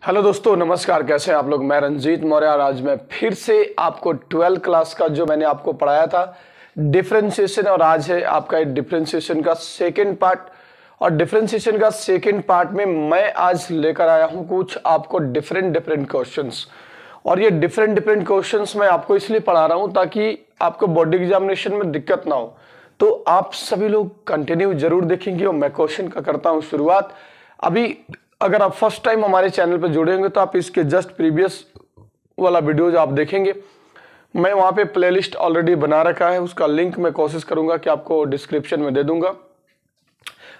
Hello दोस्तों, नमस्कार। कैसे हैं आप लोग? मैं रंजीत मौर्य और आज मैं फिर से आपको 12th क्लास का जो मैंने आपको पढ़ाया था डिफरेंशिएशन, और आज है आपका डिफरेंशिएशन का सेकंड पार्ट। और डिफरेंशिएशन का सेकंड पार्ट में मैं आज लेकर आया हूं कुछ आपको डिफरेंट क्वेश्चंस। और ये डिफरेंट क्वेश्चंस मैं आपको इसलिए पढ़ा रहा हूं ताकि आपको बोर्ड एग्जामिनेशन में दिक्कत ना हो। तो आप सभी लोग कंटिन्यू जरूर देखेंगे और मैं क्वेश्चन का करता हूं शुरुआत। अभी अगर आप फर्स्ट टाइम हमारे चैनल पर जुड़े होंगे तो आप इसके जस्ट प्रीवियस वाला वीडियोज आप देखेंगे। मैं वहां पे प्लेलिस्ट ऑलरेडी बना रखा है, उसका लिंक मैं कोशिश करूंगा कि आपको डिस्क्रिप्शन में दे दूंगा।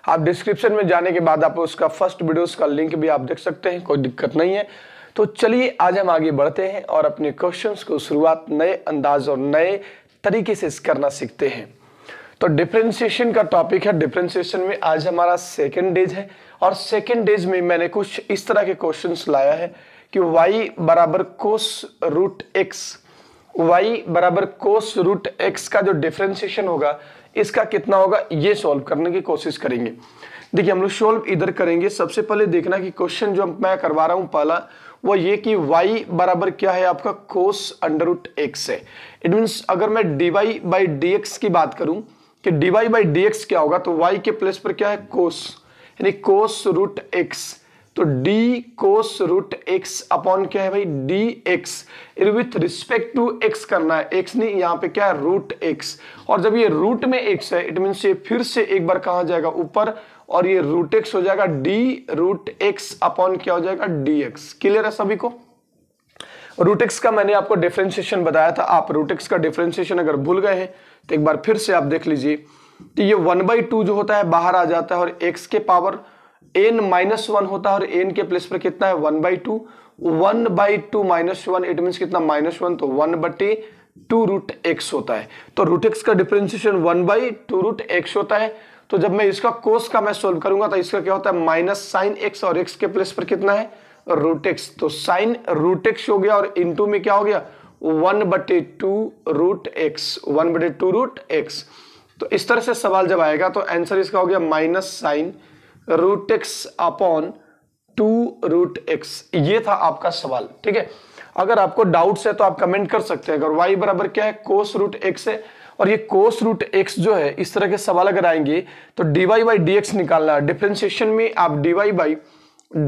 आप डिस्क्रिप्शन में जाने के बाद आप उसका फर्स्ट वीडियोस का लिंक भी आप देख सकते हैं, कोई दिक्कत नहीं है। तो चलिए आज हम आगे बढ़ते हैं और अपने क्वेश्चंस को शुरुआत नए अंदाज और नए तरीके से करना सीखते हैं। तो डिफरेंशिएशन का टॉपिक है। डिफरेंशिएशन में आज हमारा सेकेंड डेज है और सेकेंड डेज में मैंने कुछ इस तरह के क्वेश्चंस लाया है कि y बराबर कोस रूट एक्स, वाई बराबर कोस रूट एक्स का जो डिफरेंशिएशन होगा इसका कितना होगा, ये सॉल्व करने की कोशिश करेंगे। देखिए हम लोग सॉल्व इधर करेंगे। सबसे पहले देखना कि क्वेश्चन जो मैं करवा रहा हूं पहला वो ये कि y बराबर क्या है आपका कोस अंडर रूट एक्स है। इट मीन्स अगर मैं dy बाई डी एक्स की बात करूं कि dy बाई डी एक्स क्या होगा, तो y के प्लेस पर क्या है कोस, यानी कोस रूट एक्स। तो d cos root x upon क्या है भाई D X, with respect to x करना है, x नहीं यहाँ पे क्या है रूट x। और जब ये रूट में x है इट मीन्स ये फिर से एक बार कहा जाएगा ऊपर और ये रूट x हो जाएगा d रूट x अपॉन क्या हो जाएगा dx। क्लियर है सभी को? रूट एक्स का मैंने आपको डिफरेंशिएशन बताया था। आप रूट एक्स का डिफरेंशिएशन अगर भूल गए हैं तो एक बार फिर से आप देख लीजिए। तो ये 1/2 जो होता है बाहर आ जाता है और x के पावर n-1 होता है और n के प्लेस पर कितना है 1/2, 1/2 -1 इट मीन्स कितना -1, तो 1/2 रूट एक्स होता है। तो रूट एक्स का डिफरेंशिएशन 1/2 रूट एक्स होता है। तो जब मैं इसका कोस का मैं सोल्व करूंगा तो इसका क्या होता है माइनस साइन एक्स और x के प्लेस पर कितना है रूट एक्स। तो साइन रूट एक्स हो गया और इनटू में क्या हो गया 1/2 रूट एक्स, 1/2 रूट एक्स। तो इस तरह से सवाल जब आएगा तो आंसर इसका हो गया minus sine root x upon 2 root x. ये था आपका सवाल, ठीक है। अगर आपको डाउट्स है तो आप कमेंट कर सकते हैं। अगर y बराबर क्या है कोस रूट एक्स है और ये कोस रूट एक्स जो है इस तरह के सवाल अगर आएंगे तो dy बाई डी एक्स निकालना है। डिफरेंशिएशन में आप dy बाई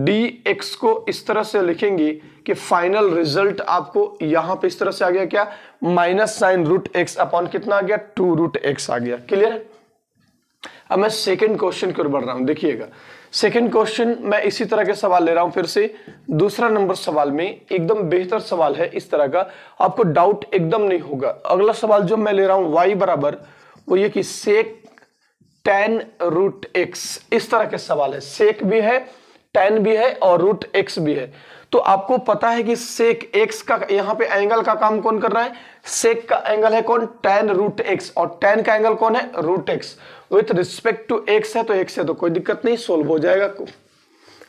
dx को इस तरह से लिखेंगे कि फाइनल रिजल्ट आपको यहां पे इस तरह से आ गया क्या minus sine root x upon कितना आ गया 2 रूट एक्स आ गया। क्लियर है? अब मैं सेकंड क्वेश्चन की ओर बढ़ रहा हूं। देखिएगा सेकंड क्वेश्चन मैं इसी तरह के सवाल ले रहा हूं। फिर से दूसरा नंबर सवाल में एकदम बेहतर सवाल है, इस तरह का आपको डाउट एकदम नहीं होगा। अगला सवाल जो मैं ले रहा हूं y बराबर वो ये कि सेक tan रूट एक्स, इस तरह के सवाल है। सेक भी है, tan भी है और रूट एक्स भी है। तो आपको पता है कि सेक एक्स का यहां पे एंगल का काम कौन कर रहा है, सेक का एंगल है कौन tan रूट एक्स और tan का एंगल कौन है root x. With respect to x है तो एक्स है तो कोई दिक्कत नहीं, सोल्व हो जाएगा।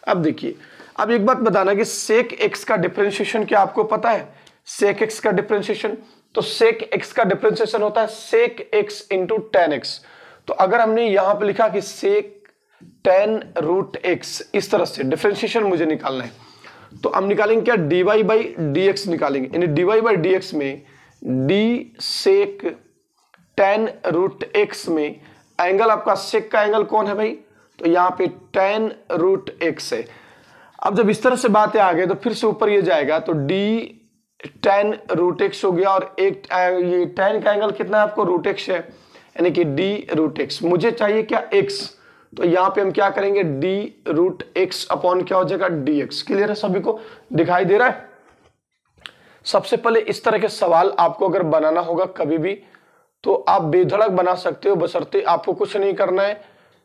अब देखिए, अब एक बात बताना कि सेक एक्स का डिफरेंशिएशन क्या आपको पता है? सेक एक्स का डिफरेंशिएशन, तो सेक एक्स का डिफरेंशिएशन होता है sec x into tan x. तो अगर हमने यहां पे लिखा कि सेक tan रूट एक्स, इस तरह से डिफरेंशिएशन मुझे निकालना है तो हम निकालेंगे क्या dy बाई डी एक्स निकालेंगे, यानी dy बाई डी एक्स में d सेक tan रूट एक्स में एंगल आपका सेक का एंगल कौन है भाई, तो यहाँ पे tan रूट एक्स है। अब जब इस तरह से बातें आ गई तो फिर से ऊपर ये जाएगा तो d tan रूट एक्स हो गया और एक ये tan का एंगल कितना है आपको रूट एक्स है, यानी कि d रूट एक्स। मुझे चाहिए क्या x, तो यहां पे हम क्या करेंगे d रूट एक्स अपॉन क्या हो जाएगा dx। क्लियर है सभी को? दिखाई दे रहा है? सबसे पहले इस तरह के सवाल आपको अगर बनाना होगा कभी भी तो आप बेधड़क बना सकते हो, बशर्ते आपको कुछ नहीं करना है,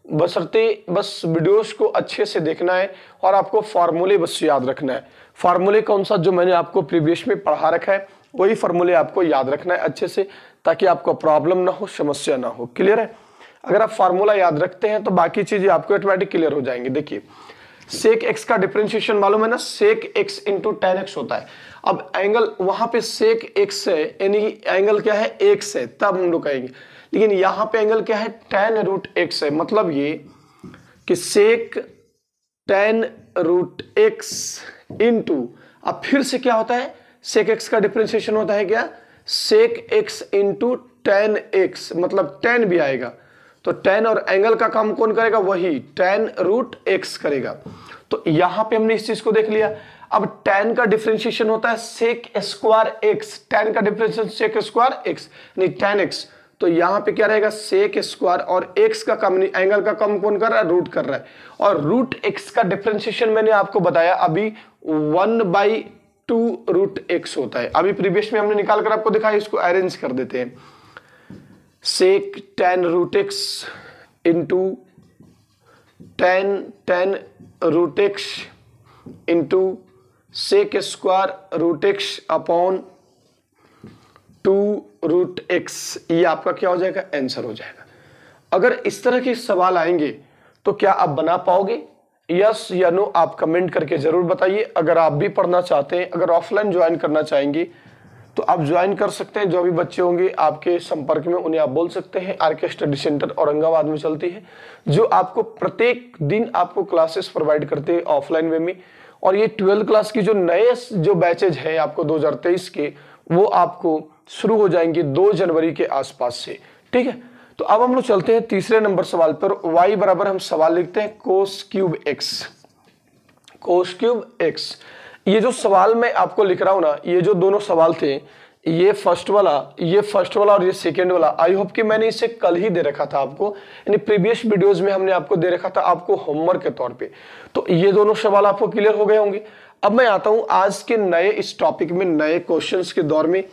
बशर्ते बस वीडियोस को अच्छे से देखना है और आपको फार्मूले बस याद रखना है। फार्मूले कौन सा, जो मैंने आपको प्रीवियस में पढ़ा रखा है वही फार्मूले आपको याद रखना है अच्छे से, ताकि आपको प्रॉब्लम ना हो, समस्या ना हो। क्लियर है? अगर आप फार्मूला याद रखते हैं तो बाकी चीजें आपको ऑटोमेटिक क्लियर हो जाएंगी। देखिए सेक एक्स का डिफरेंशिएशन मालूम है ना, sec x into tan x होता है। अब एंगल वहां पे सेक एक्स है, यानी एंगल क्या है एक्स है, तब हम लोग कहेंगे, लेकिन यहां पे एंगल क्या है tan रूट एक्स है। मतलब ये कि सेक टेन रूट एक्स इंटू, अब फिर से क्या होता है, सेक एक्स का डिफरेंशिएशन होता है क्या, sec x into tan x, मतलब टेन भी आएगा, तो टेन और एंगल का काम कौन करेगा, वही टेन रूट एक्स करेगा। तो यहां पे हमने इस चीज को देख लिया। अब टेन का डिफरेंशिएशन होता है सेक स्क्वायर एक्स, टेन का डिफरेंशिएशन सेक स्क्वायर एक्स नहीं टेन एक्स, तो यहां पे क्या रहेगा, सेक स्क्वायर और एक्स का कम नहीं, एंगल का कम कौन कर रहा है, रूट कर रहा है। और रूट एक्स का डिफरेंशिएशन मैंने आपको बताया अभी 1/2 रूट एक्स होता है, अभी प्रीवियस में हमने निकाल कर आपको दिखाया, इसको अरेंज कर देते हैं। Sec ten root x into ten root x into sec square root x upon 2 root x, ये आपका क्या हो जाएगा, आंसर हो जाएगा। अगर इस तरह के सवाल आएंगे तो क्या आप बना पाओगे, यस या नो, आप कमेंट करके जरूर बताइए। अगर आप भी पढ़ना चाहते हैं, अगर ऑफलाइन ज्वाइन करना चाहेंगे तो आप ज्वाइन कर सकते हैं। जो भी बच्चे होंगे आपके संपर्क में, उन्हें आप बोल सकते हैं। आरके स्टडी सेंटर औरंगाबाद में चलती है, जो आपको प्रत्येक दिन आपको क्लासेस प्रोवाइड करते हैं ऑफलाइन वे में। और ये 12th क्लास की जो नए जो बैचेज है आपको 2023 के, वो आपको शुरू हो जाएंगे 2 जनवरी के आसपास से, ठीक है। तो अब हम लोग चलते हैं तीसरे नंबर सवाल पर। y बराबर हम सवाल लिखते हैं cos cube x, cos cube x. ये जो सवाल मैं आपको लिख रहा हूं ना, ये जो दोनों सवाल थे, ये फर्स्ट वाला और ये सेकेंड वाला, आई होप कि मैंने इसे कल ही दे रखा था आपको, यानी प्रीवियस वीडियोस में हमने आपको दे रखा था आपको होमवर्क के तौर पे। तो ये दोनों सवाल आपको क्लियर हो गए होंगे। अब मैं आता हूं आज के नए इस टॉपिक में, नए क्वेश्चंस के दौर में।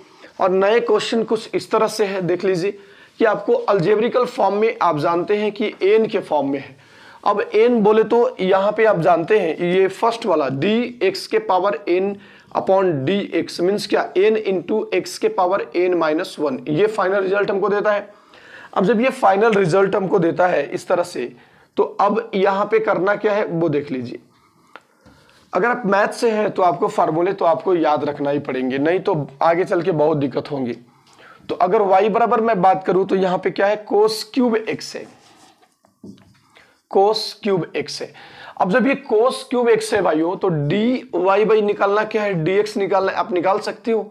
और नए क्वेश्चन कुछ इस तरह से है, देख लीजिए कि आपको अलजेब्रिकल फॉर्म में आप जानते हैं कि एन के फॉर्म में है। अब एन बोले तो यहाँ पे आप जानते हैं ये फर्स्ट वाला डी एक्स के power N upon D X means क्या, एन इंटू एक्स के पावर एन माइनस 1, ये फाइनल रिजल्ट हमको देता है। अब जब ये फाइनल रिजल्ट हमको देता है इस तरह से, तो अब यहाँ पे करना क्या है वो देख लीजिए। अगर आप मैथ से हैं तो आपको फार्मूले तो आपको याद रखना ही पड़ेंगे, नहीं तो आगे चल के बहुत दिक्कत होंगी। तो अगर y बराबर मैं बात करूं तो यहाँ पे क्या है, कोस क्यूब एक्स है, कोस क्यूब एक्स है। अब जब ये कोस क्यूब एक्स है भाइयों, तो डी वाई बाई निकालना क्या है, डी एक्स निकालना है, आप निकाल सकते हो।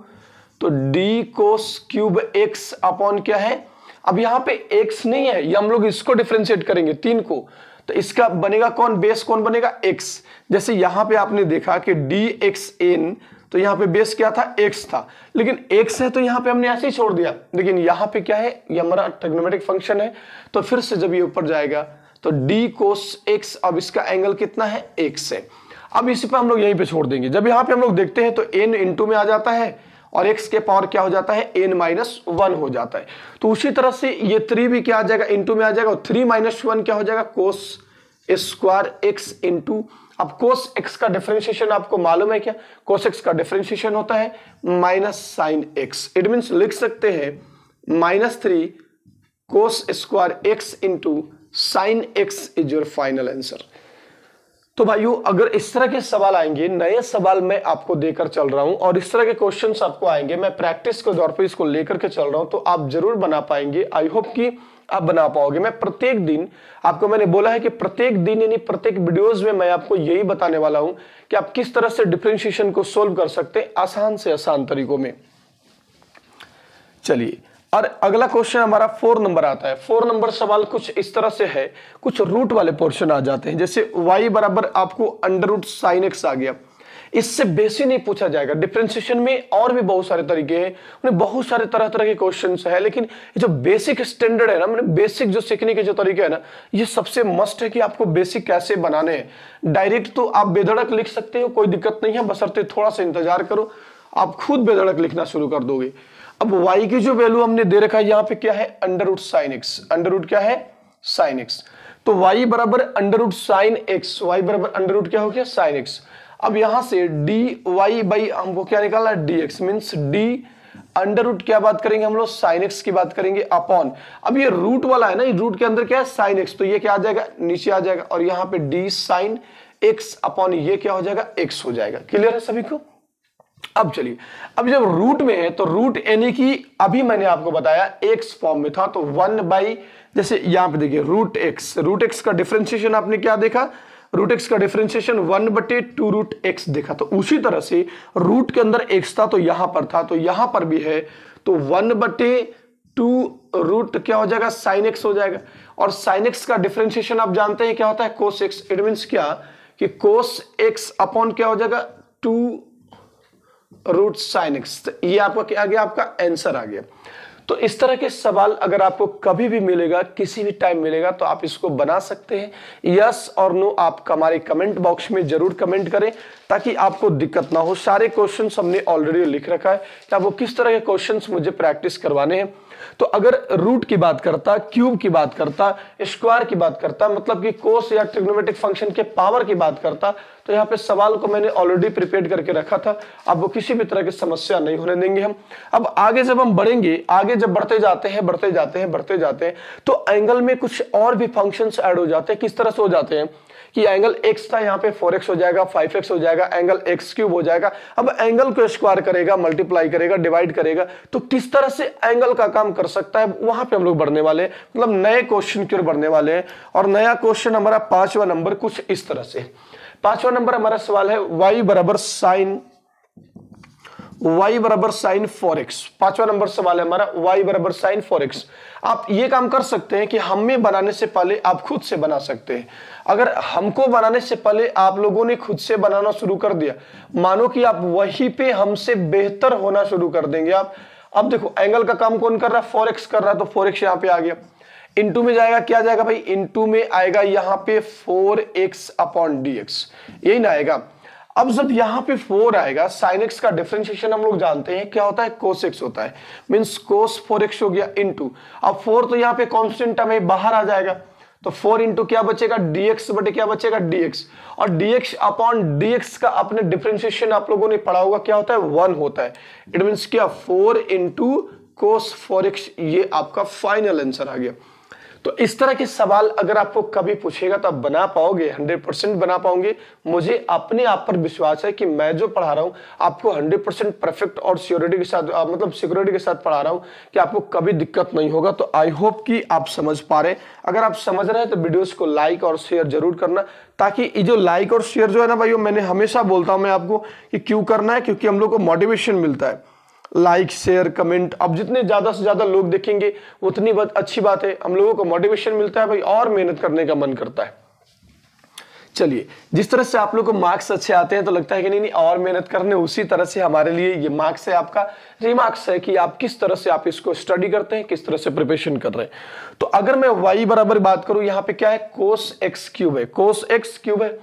तो d cos cube x upon क्या है, अब यहाँ पे एक्स नहीं है, ये हम लोग इसको डिफरेंशिएट करेंगे 3 को, तो इसका बनेगा कौन, बेस कौन बनेगा, एक्स। जैसे यहाँ पे आपने देखा कि डी एक्स एन, तो यहाँ पे बेस क्या था, एक्स था, लेकिन एक्स है तो यहाँ पे हमने ऐसे ही छोड़ दिया। लेकिन यहाँ पे क्या है, ये हमारा ट्रिग्नोमेट्रिक फंक्शन है, तो फिर से जब ये ऊपर जाएगा तो डी कोस एक्स, अब इसका एंगल कितना है, एक्स है। अब इसी पे हम लोग यहीं पे छोड़ देंगे। जब यहाँ पे हम लोग देखते हैं तो एन इंटू में आ जाता है और एक्स के पावर क्या हो जाता है, एन माइनस 1 हो जाता है। तो उसी तरह से ये 3 भी क्या आ जाएगा, इंटू में आ जाएगा, और 3 माइनस 1 क्या हो जाएगा, कोस स्क्वायर एक्स इंटू, अब कोस एक्स का डिफरेंशिएशन आपको मालूम है क्या, कोस एक्स का डिफरेंशिएशन होता है minus sine x. It means लिख सकते हैं -3 cos square x into sine x is your final answer. तो भाइयों अगर इस तरह के सवाल आएंगे, नए सवाल मैं आपको देकर चल रहा हूं और इस तरह के क्वेश्चंस आपको आएंगे, मैं प्रैक्टिस के दौर पर इसको लेकर के चल रहा हूं, तो आप जरूर बना पाएंगे। आई होप कि आप बना पाओगे। मैं प्रत्येक दिन आपको मैंने बोला है कि प्रत्येक दिन यानी प्रत्येक वीडियोस में मैं आपको यही बताने वाला हूं कि आप किस तरह से डिफरेंशिएशन को सोल्व कर सकते हैं आसान से आसान तरीकों में। चलिए, और अगला क्वेश्चन हमारा 4 नंबर आता है। 4 नंबर सवाल कुछ इस तरह से है, कुछ रूट वाले पोर्शन आ जाते हैं। जैसे y बराबर आपको अंडर रूट साइन एक्स आ गया, इससे बेसिक नहीं पूछा जाएगा। डिफरेंशिएशन में और भी बहुत सारे तरीके हैं, उन्हें बहुत सारे तरह तरह के क्वेश्चंस है, लेकिन ये जो बेसिक स्टैंडर्ड है ना, मैंने बेसिक जो सीखने के जो तरीके है ना, ये सबसे मस्ट है कि आपको बेसिक कैसे बनाने हैं। डायरेक्ट तो आप बेधड़क लिख सकते हो, कोई दिक्कत नहीं है, बशर्ते थोड़ा सा इंतजार करो, आप खुद बेधड़क लिखना शुरू कर दोगे। अब y की जो वैल्यू हमने दे रखा है यहाँ पे क्या है, under root sine x, under root क्या है, साइन एक्स। तो y बराबर under root sine x, y बराबर अंडर रूट क्या हो गया, साइन एक्स। अब यहां से डी वाई बाई हमको क्या निकालना है, D X means D under root क्या बात करेंगे हम लोग, साइन एक्स की बात करेंगे अपॉन, अब ये रूट वाला है ना, ये रूट के अंदर क्या है, साइन एक्स, तो ये क्या आ जाएगा, नीचे आ जाएगा, और यहाँ पे डी साइन एक्स अपॉन ये क्या हो जाएगा, एक्स हो जाएगा। क्लियर है सभी को। अब चलिए, अब जब रूट में है तो रूट यानी कि अभी मैंने आपको बताया एक्स फॉर्म में था, तो 1 बाई, जैसे यहां पे देखिए रूट एक्स का डिफरेंशिएशन आपने क्या देखा, रूट एक्स का डिफरेंशिएशन 1/2√x देखा, तो उसी तरह से रूट के अंदर x था तो यहां पर था, तो यहां पर भी है, तो 1/2 रूट क्या हो जाएगा, साइन एक्स हो जाएगा। और साइन एक्स का डिफरेंशिएशन आप जानते हैं क्या होता है, कोस एक्स। इट मीन्स क्या कि कोस एक्स अपॉन क्या हो जाएगा, 2 साइन एक्स। ये आपका क्या आ गया, आपका आंसर आ गया। तो इस तरह के सवाल अगर आपको कभी भी मिलेगा, किसी भी टाइम मिलेगा, तो आप इसको बना सकते हैं। यस और नो आप हमारे कमेंट बॉक्स में जरूर कमेंट करें ताकि आपको दिक्कत ना हो। सारे क्वेश्चंस हमने ऑलरेडी लिख रखा है कि आपको किस तरह के क्वेश्चंस मुझे प्रैक्टिस करवाने हैं। तो अगर रूट की बात करता, क्यूब की बात करता, स्क्वायर की बात करता, मतलब कि कोस या ट्रिग्नोमेट्रिक फंक्शन के पावर की बात करता, तो यहाँ पे सवाल को मैंने ऑलरेडी प्रिपेयर करके रखा था। अब वो किसी भी तरह की समस्या नहीं होने देंगे हम। अब आगे जब हम बढ़ेंगे, आगे जब बढ़ते जाते हैं तो एंगल में कुछ और भी फंक्शंस ऐड हो जाते हैं। किस तरह से हो जाते हैं कि एंगल x था, यहाँ पे 4x हो जाएगा, 5x हो जाएगा, एंगल x क्यूब हो जाएगा। अब एंगल को स्क्वायर करेगा, मल्टीप्लाई करेगा, डिवाइड करेगा, तो किस तरह से एंगल का काम कर सकता है, वहां पे हम लोग बढ़ने वाले हैं, मतलब नए क्वेश्चन की ओर बढ़ने वाले हैं। और नया क्वेश्चन हमारा 5वां नंबर कुछ इस तरह से। 5वां नंबर हमारा सवाल है y बराबर साइन 4x। 5वां नंबर सवाल है हमारा y बराबर साइन 4x। आप ये काम कर सकते हैं कि हमें बनाने से पहले आप खुद से बना सकते हैं। अगर हमको बनाने से पहले आप लोगों ने खुद से बनाना शुरू कर दिया, मानो कि आप वहीं पे हमसे बेहतर होना शुरू कर देंगे आप। अब देखो एंगल का काम कौन कर रहा है, 4x कर रहा है, तो 4x यहाँ पे आ गया। इनटू में जाएगा, क्या जाएगा भाई, इनटू में आएगा यहाँ पे 4x अपॉन dx, यही ना आएगा। अब जब यहाँ पे 4 आएगा, साइन एक्स का डिफरेंशिएशन हम लोग जानते हैं क्या होता है, कोस एक्स होता है, मींस कोस 4x हो गया इनटू, अब 4 तो यहाँ पे कांस्टेंट टर्म है, बाहर आ जाएगा, तो 4 इंटू क्या बचेगा, dx बटे क्या बचेगा, dx। और dx अपॉन dx का अपने डिफरेंशिएशन आप लोगों ने पढ़ा होगा क्या होता है, 1 होता है। इट मींस क्या, 4 इंटू कोस 4x, ये आपका फाइनल आंसर आ गया। तो इस तरह के सवाल अगर आपको कभी पूछेगा तो आप बना पाओगे, 100% बना पाओगे। मुझे अपने आप पर विश्वास है कि मैं जो पढ़ा रहा हूं आपको 100% परफेक्ट और सिक्योरिटी के साथ, मतलब सिक्योरिटी के साथ पढ़ा रहा हूं कि आपको कभी दिक्कत नहीं होगा। तो आई होप कि आप समझ पा रहे हैं। अगर आप समझ रहे हैं तो वीडियोस को लाइक और शेयर जरूर करना, ताकि ये जो लाइक और शेयर जो है ना भाइयों, मैंने हमेशा बोलता हूं मैं आपको कि क्यों करना है, क्योंकि हम लोग को मोटिवेशन मिलता है। लाइक शेयर कमेंट, अब जितने ज्यादा से ज्यादा लोग देखेंगे उतनी अच्छी बात है, हम लोगों को मोटिवेशन मिलता है भाई, और मेहनत करने का मन करता है। चलिए, जिस तरह से आप लोग को मार्क्स अच्छे आते हैं तो लगता है कि नहीं और मेहनत करने, उसी तरह से हमारे लिए ये मार्क्स है, आपका रिमार्क्स है कि आप किस तरह से आप इसको स्टडी करते हैं, किस तरह से प्रिपरेशन कर रहे हैं। तो अगर मैं y बराबर बात करूं, यहाँ पे क्या है, कोस एक्स क्यूब है, कोस एक्स क्यूब है।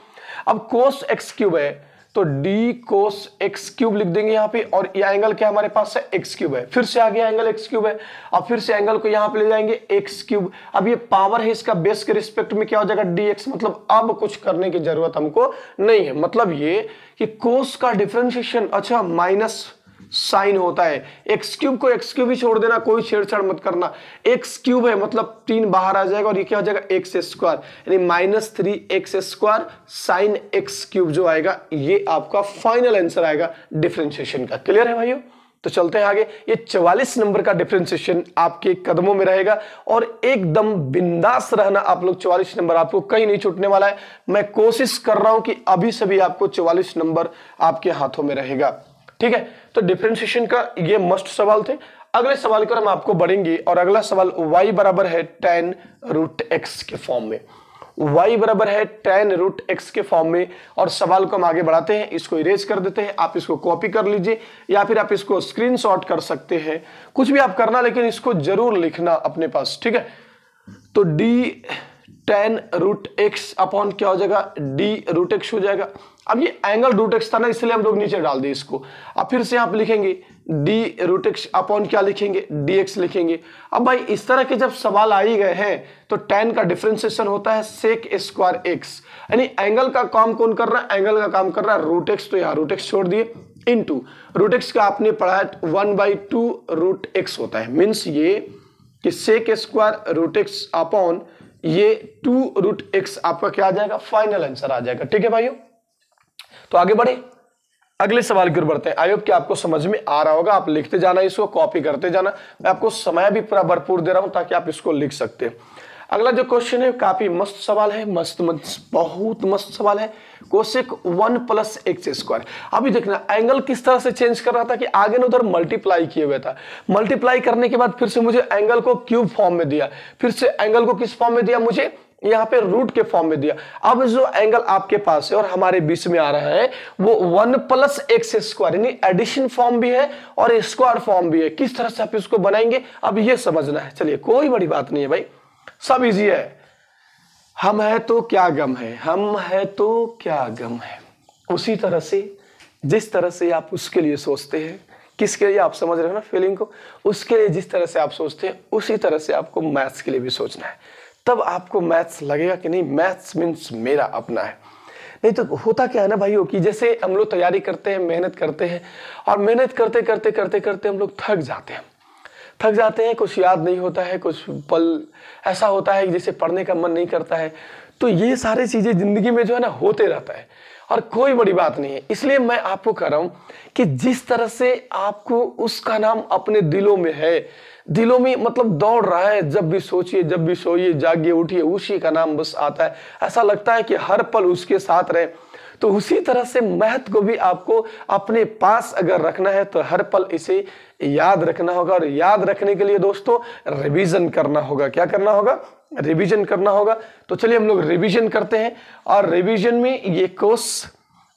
अब कोस एक्स क्यूब है तो d कोस एक्स क्यूब लिख देंगे यहाँ पे, और ये एंगल क्या हमारे पास है, एक्स क्यूब है। फिर से आ गया एंगल एक्स क्यूब है, अब फिर से एंगल को यहाँ पे ले जाएंगे एक्स क्यूब। अब ये पावर है, इसका बेस के रिस्पेक्ट में क्या हो जाएगा, dx। मतलब अब कुछ करने की जरूरत हमको नहीं है। मतलब ये कि कोस का डिफरेंशिएशन, अच्छा, माइनस साइन होता है, एक्स क्यूब को एक्स क्यूब ही छोड़ देना, कोई छेड़छाड़ मत करना। एक्स क्यूब है मतलब 3 बाहर आ जाएगा, और ये क्या हो जाएगा, एक्स स्क्वायर, यानी -3x² साइन एक्स क्यूब जो आएगा, ये आपका फाइनल आंसर आएगा डिफरेंशिएशन का। क्लियर है भाइयों? तो चलते हैं आगे। ये 44 नंबर का डिफरेंशिएशन आपके कदमों में रहेगा, और एकदम बिंदास रहना आप लोग। 44 नंबर आपको कहीं नहीं छूटने वाला है। मैं कोशिश कर रहा हूं कि अभी से भी आपको 44 नंबर आपके हाथों में रहेगा। ठीक है, तो डिफरेंशिएशन का ये मस्ट सवाल थे। अगले सवाल पर हम आपको बढ़ेंगे, और अगला सवाल y बराबर है tan रूट x के फॉर्म में। y बराबर है tan रूट x के फॉर्म में, और सवाल को हम आगे बढ़ाते हैं। इसको इरेज कर देते हैं, आप इसको कॉपी कर लीजिए या फिर आप इसको स्क्रीनशॉट कर सकते हैं, कुछ भी आप करना, लेकिन इसको जरूर लिखना अपने पास। ठीक है, तो d tan root x upon क्या हो जाएगा, d रूट x हो जाएगा। अब ये एंगल रूट एक्स था ना, इसलिए हम लोग नीचे डाल दिए इसको। अब फिर से यहाँ पे लिखेंगे d रूट एक्स अपॉन क्या लिखेंगे, dx लिखेंगे। अब भाई इस तरह के जब सवाल आ ही गए हैं तो tan का डिफरेंशिएशन होता है सेक स्क्वायर एक्स, यानी एंगल का काम कौन कर रहा है, एंगल का काम कर रहा है रूट एक्स। तो यहाँ रूट एक्स छोड़ दिए, इनटू रूट एक्स का आपने पढ़ा है 1/2 रूट एक्स होता है। मीन्स ये कि sec square root x upon ये 2 रूट एक्स आपका क्या आ जाएगा, फाइनल आंसर आ जाएगा। ठीक है भाइयों, तो आगे बढ़े, अगले सवाल की ओर बढ़ते हैं। आई होप कि आपको समझ में आ रहा होगा। आप लिखते जाना, इसको कॉपी करते जाना। मैं आपको समय भी पूरा भरपूर दे रहा हूं ताकि आप इसको लिख सकते हैं। अगला जो क्वेश्चन है काफी मस्त सवाल है, मस्त बहुत मस्त सवाल है। Cosec 1 + x²। अभी देखना एंगल किस तरह से चेंज कर रहा था कि आगे ना उधर मल्टीप्लाई किए हुए था, मल्टीप्लाई करने के बाद फिर से मुझे एंगल को क्यूब फॉर्म में दिया, फिर से एंगल को किस फॉर्म में दिया, मुझे यहाँ पे रूट के फॉर्म में दिया। अब जो एंगल आपके पास है और हमारे बीच में आ रहा है वो 1 + x² यानी एडिशन फॉर्म भी है और स्क्वायर फॉर्म भी है। किस तरह से आप इसको बनाएंगे अब ये समझना है। चलिए कोई बड़ी बात नहीं है भाई, सब इजी है। हम है तो क्या गम है, हम है तो क्या गम है, उसी तरह से जिस तरह से आप उसके लिए सोचते हैं, किसके लिए आप समझ रहे हो ना फीलिंग को, उसके लिए जिस तरह से आप सोचते हैं उसी तरह से आपको मैथ्स के लिए भी सोचना है। तब आपको मैथ्स लगेगा कि नहीं मैथ्स मीन्स मेरा अपना है। नहीं तो होता क्या है ना भाइयों कि जैसे हम लोग तैयारी करते हैं, मेहनत करते हैं और मेहनत करते करते करते करते हम लोग थक जाते हैं, कुछ याद नहीं होता है, कुछ पल ऐसा होता है जैसे पढ़ने का मन नहीं करता है। तो ये सारी चीजें जिंदगी में जो है ना होते रहता है और कोई बड़ी बात नहीं है। इसलिए मैं आपको कह रहा हूं कि जिस तरह से आपको उसका नाम अपने दिलों में है, दिलों में मतलब दौड़ रहा है, जब भी सोचिए, जब भी सोइए, जागिए, उठिए, उसी का नाम बस आता है, ऐसा लगता है कि हर पल उसके साथ रहे। तो उसी तरह से मैथ को भी आपको अपने पास अगर रखना है तो हर पल इसे याद रखना होगा और याद रखने के लिए दोस्तों रिवीजन करना होगा। क्या करना होगा? रिवीजन करना होगा। तो चलिए हम लोग रिवीजन करते हैं और रिवीजन में ये कोस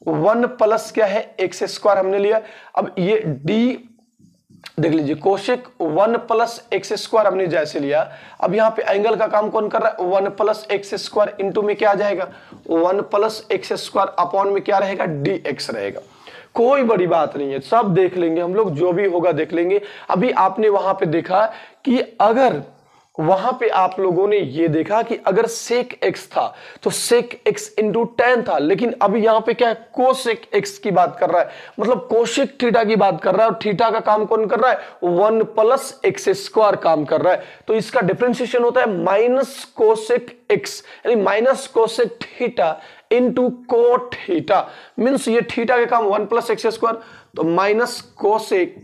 1 + क्या है x² हमने लिया। अब ये d देख लीजिए, कोशेक 1 + x² हमने जैसे लिया। अब यहाँ पे एंगल का काम कौन कर रहा है? 1 + x² इंटू में क्या आ जाएगा? 1 + x² अपॉन में क्या रहेगा? dx रहेगा। कोई बड़ी बात नहीं है, सब देख लेंगे हम लोग, जो भी होगा देख लेंगे। अभी आपने वहां पे देखा कि अगर वहां पे आप लोगों ने ये देखा कि अगर सेक x था तो सेक x इंटू tan था, लेकिन अभी यहां पे क्या है? कोसेक x की बात कर रहा है, मतलब कोसेक थीटा की बात कर रहा है और थीटा का काम कौन कर रहा है? 1 + x² काम कर रहा है। तो इसका डिफरेंशिएशन होता है माइनस कोसेक x यानी minus cosec theta into cot theta. Means ये थीटा का काम 1 + x², तो minus cosec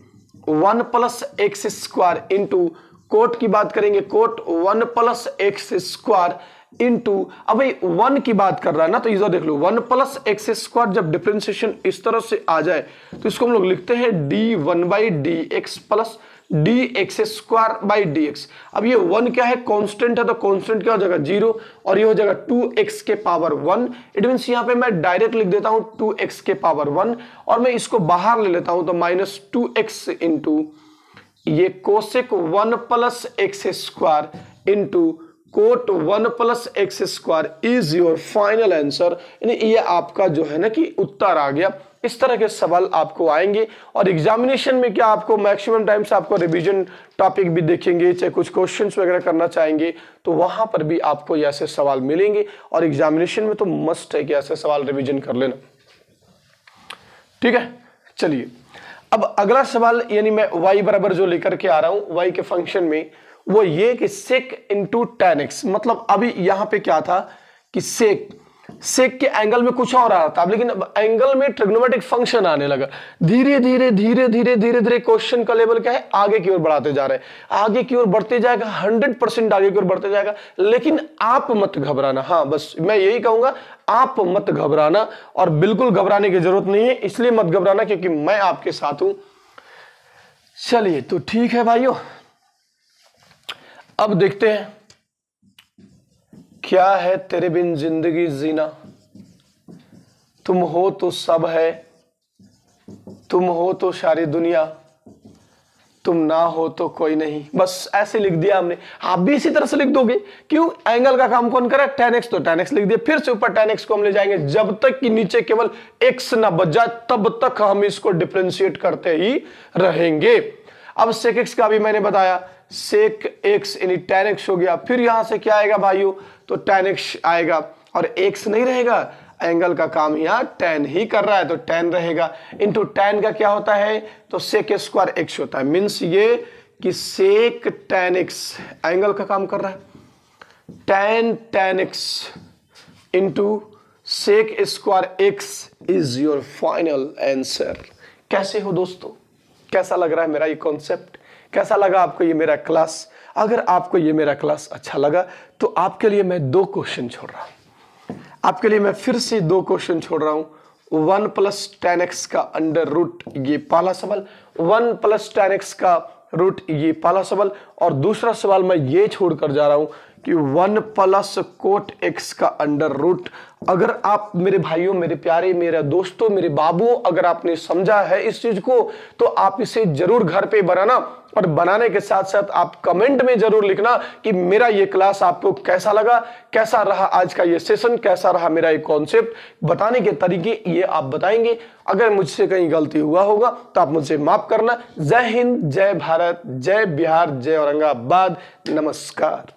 1 + x² into coat की बात करेंगे, कोट 1 + x² इंटू, अब 1 की बात कर रहा है ना, तो इधर देख लो 1 + x² जब डिफरेंशिएशन इस तरह से आ जाए तो इसको हम लोग लिखते हैं d1/dx प्लस dx²/dx। अब ये 1 क्या है? कांस्टेंट है, तो कांस्टेंट क्या हो जाएगा? 0 और ये हो जाएगा 2x के पावर 1। इट मींस यहाँ पे मैं डायरेक्ट लिख देता हूं 2x के पावर 1 और मैं इसको बाहर ले लेता हूं तो -2x इंटू ये cosec 1 + x² into coat 1 + x² is your final answer. यानी ये आपका जो है ना कि उत्तर आ गया। इस तरह के सवाल आपको आएंगे और एग्जामिनेशन में क्या आपको मैक्सिमम टाइम से आपको रिवीजन टॉपिक भी देखेंगे, चाहे कुछ क्वेश्चंस वगैरह करना चाहेंगे तो वहां पर भी आपको ऐसे सवाल मिलेंगे और एग्जामिनेशन में तो मस्ट है कि ऐसे सवाल रिवीजन कर लेना। ठीक है, चलिए अब अगला सवाल, यानी मैं y बराबर जो लेकर के आ रहा हूं y के फंक्शन में, वो ये कि sec इंटू tan x। मतलब अभी यहां पे क्या था कि sec के एंगल में कुछ और आ रहा था, लेकिन अब एंगल में ट्रिग्नोमेट्रिक फंक्शन आने लगा। धीरे धीरे क्वेश्चन का लेवल क्या है? आगे की ओर बढ़ाते जा रहे हैं, आगे की ओर बढ़ते जाएगा, 100% आगे की ओर बढ़ते जाएगा। लेकिन आप मत घबराना, हाँ बस मैं यही कहूंगा, आप मत घबराना और बिल्कुल घबराने की जरूरत नहीं है। इसलिए मत घबराना क्योंकि मैं आपके साथ हूं। चलिए तो ठीक है भाइयों, अब देखते हैं क्या है तेरे बिन जिंदगी जीना, तुम हो तो सब है, तुम हो तो सारी दुनिया, तुम ना हो तो कोई नहीं। बस ऐसे लिख दिया हमने, आप भी इसी तरह से लिख दोगे। क्यों? एंगल का काम कौन करे? tan x, तो tan x लिख दिया। फिर से ऊपर tan x को हम ले जाएंगे जब तक कि नीचे केवल x ना बच जाए, तब तक हम इसको डिफरेंशिएट करते ही रहेंगे। अब sec x का भी मैंने बताया, sec x यानी tan x हो गया। फिर यहां से क्या आएगा भाइयों? तो tan x आएगा और x नहीं रहेगा, एंगल का काम यहाँ tan ही कर रहा है तो tan रहेगा। इंटू tan का क्या होता है? तो sec² x होता है। मीन्स ये कि sec tan x एंगल का काम कर रहा है, tan x into sec² x is your final answer. कैसे हो दोस्तों? कैसा लग रहा है मेरा ये कॉन्सेप्ट? कैसा लगा आपको ये मेरा क्लास? अगर आपको ये मेरा क्लास अच्छा लगा तो आपके लिए मैं 2 क्वेश्चन छोड़ रहा हूँ। आपके लिए मैं फिर से 2 क्वेश्चन छोड़ रहा हूँ। 1 + 10x का अंडर रूट ये पहला सवाल, 1 + 10x का रूट ये पहला सवाल, और दूसरा सवाल मैं ये छोड़कर जा रहा हूं कि 1 + कोट x का अंडर रूट। अगर आप मेरे भाइयों, मेरे प्यारे, मेरे दोस्तों, मेरे बाबुओं, अगर आपने समझा है इस चीज को तो आप इसे जरूर घर पे बनाना, और बनाने के साथ साथ आप कमेंट में जरूर लिखना कि मेरा ये क्लास आपको कैसा लगा, कैसा रहा आज का ये सेशन, कैसा रहा मेरा ये कॉन्सेप्ट, बताने के तरीके ये आप बताएंगे। अगर मुझसे कहीं गलती हुआ होगा तो आप मुझसे माफ करना। जय हिंद, जय भारत, जय बिहार, जय औरंगाबाद, नमस्कार।